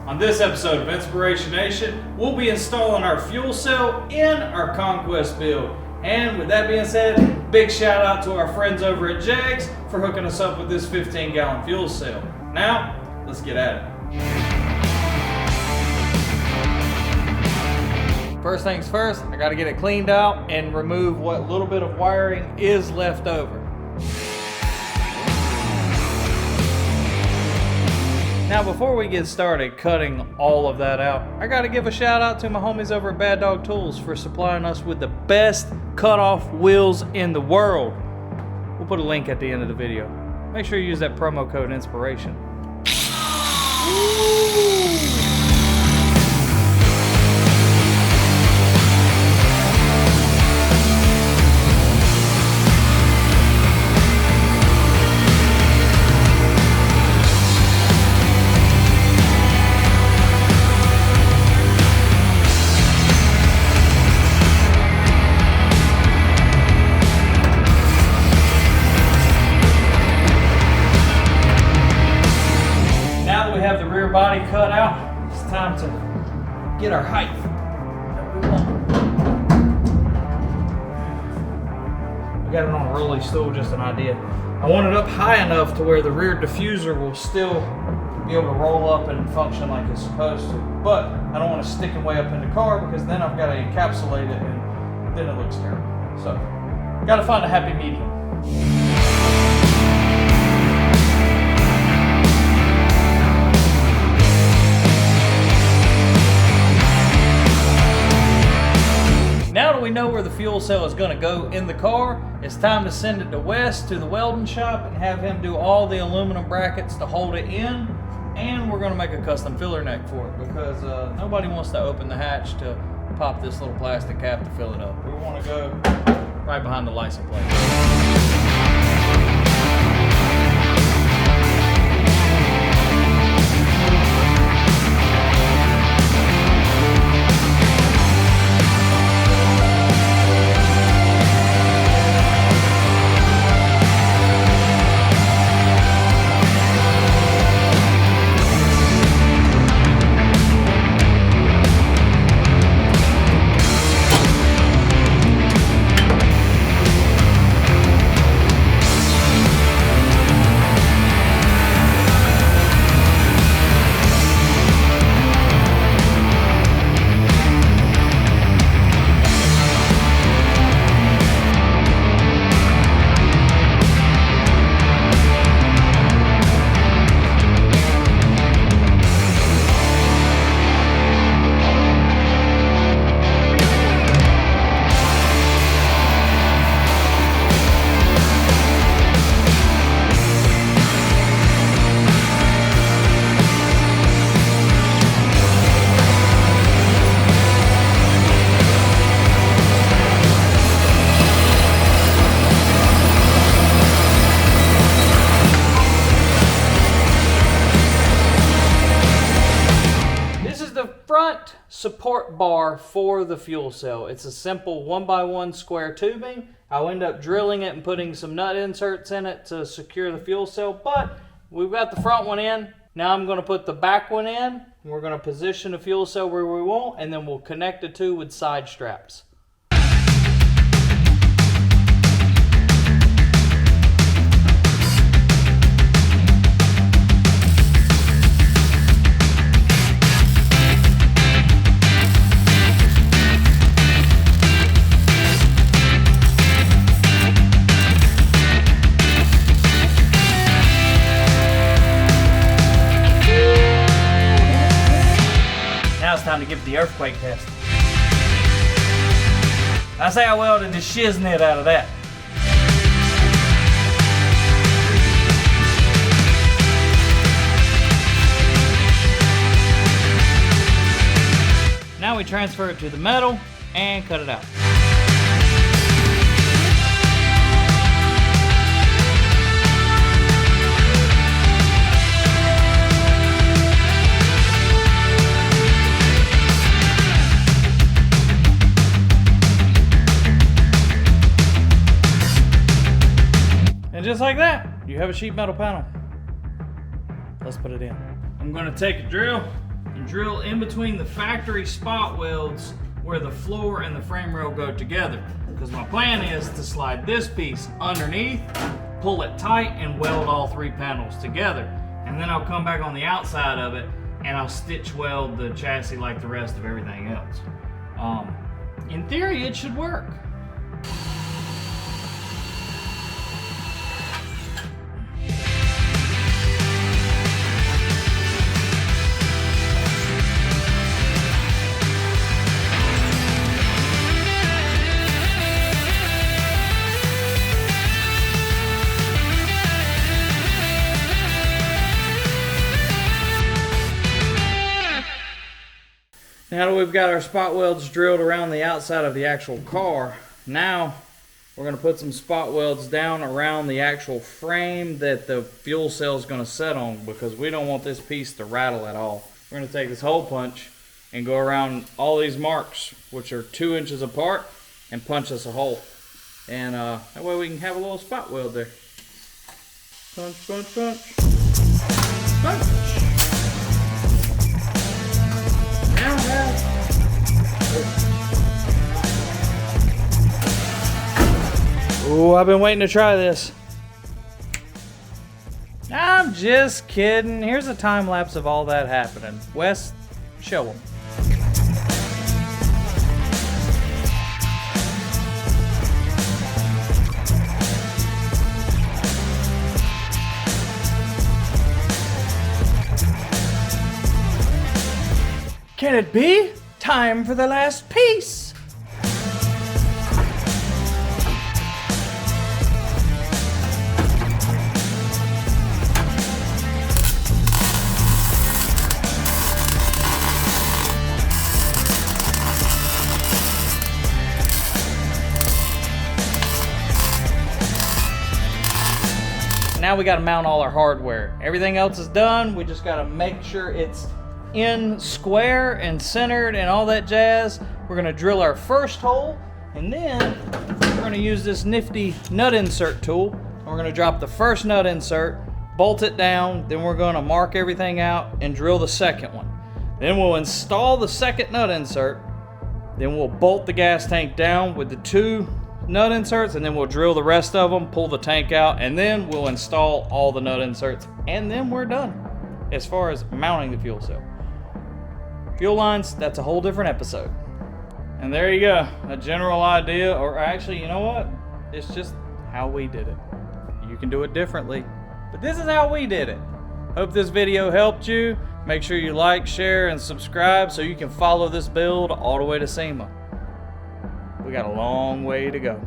On this episode of Inspiration Nation, we'll be installing our fuel cell in our Conquest build. And with that being said, big shout out to our friends over at JEGs for hooking us up with this 15-gallon fuel cell. Now, let's get at it. First things first, I gotta get it cleaned out and remove what little bit of wiring is left over. Now before we get started cutting all of that out, I gotta give a shout out to my homies over at Bad Dog Tools for supplying us with the best cut-off wheels in the world. We'll put a link at the end of the video. Make sure you use that promo code INSPIRATION. Body cut out, it's time to get our height that we want. I got it on a rolly stool, just an idea. I want it up high enough to where the rear diffuser will still be able to roll up and function like it's supposed to, but I don't want to stick it way up in the car because then I've got to encapsulate it and then it looks terrible. So, got to find a happy medium. Now that we know where the fuel cell is going to go in the car, it's time to send it to Wes to the welding shop and have him do all the aluminum brackets to hold it in. And we're going to make a custom filler neck for it because nobody wants to open the hatch to pop this little plastic cap to fill it up. We want to go right behind the license plate. Front support bar for the fuel cell. It's a simple 1x1 square tubing. I'll end up drilling it and putting some nut inserts in it to secure the fuel cell, but we've got the front one in. Now I'm going to put the back one in. We're going to position the fuel cell where we want, and then we'll connect the two with side straps. Now it's time to give it the earthquake test. I say I welded the shiznit out of that. Now we transfer it to the metal and cut it out. just like that, you have a sheet metal panel. Let's put it in. I'm gonna take a drill, and drill in between the factory spot welds where the floor and the frame rail go together. Because my plan is to slide this piece underneath, pull it tight, and weld all 3 panels together. And then I'll come back on the outside of it and I'll stitch weld the chassis like the rest of everything else. In theory, it should work. Now that we've got our spot welds drilled around the outside of the actual car, now we're going to put some spot welds down around the actual frame that the fuel cell is going to set on, because we don't want this piece to rattle at all. We're going to take this hole punch and go around all these marks, which are 2 inches apart, and punch us a hole. And that way we can have a little spot weld there. Punch, punch, punch. Punch. Oh, I've been waiting to try this. I'm just kidding. Here's a time lapse of all that happening. Wes, show them. Can it be? Time for the last piece. Now we got to mount all our hardware. Everything else is done. We just got to make sure it's in square and centered and all that jazz. We're going to drill our first hole, and then we're going to use this nifty nut insert tool. We're going to drop the first nut insert, bolt it down, then we're going to mark everything out and drill the second one. Then we'll install the second nut insert, then we'll bolt the gas tank down with the 2 nut inserts, and then we'll drill the rest of them, pull the tank out, and then we'll install all the nut inserts, and then we're done as far as mounting the fuel cell. Fuel lines, that's a whole different episode. And there you go, a general idea, or actually, you know what? It's just how we did it. You can do it differently, but this is how we did it. Hope this video helped you. Make sure you like, share, and subscribe so you can follow this build all the way to SEMA. We got a long way to go.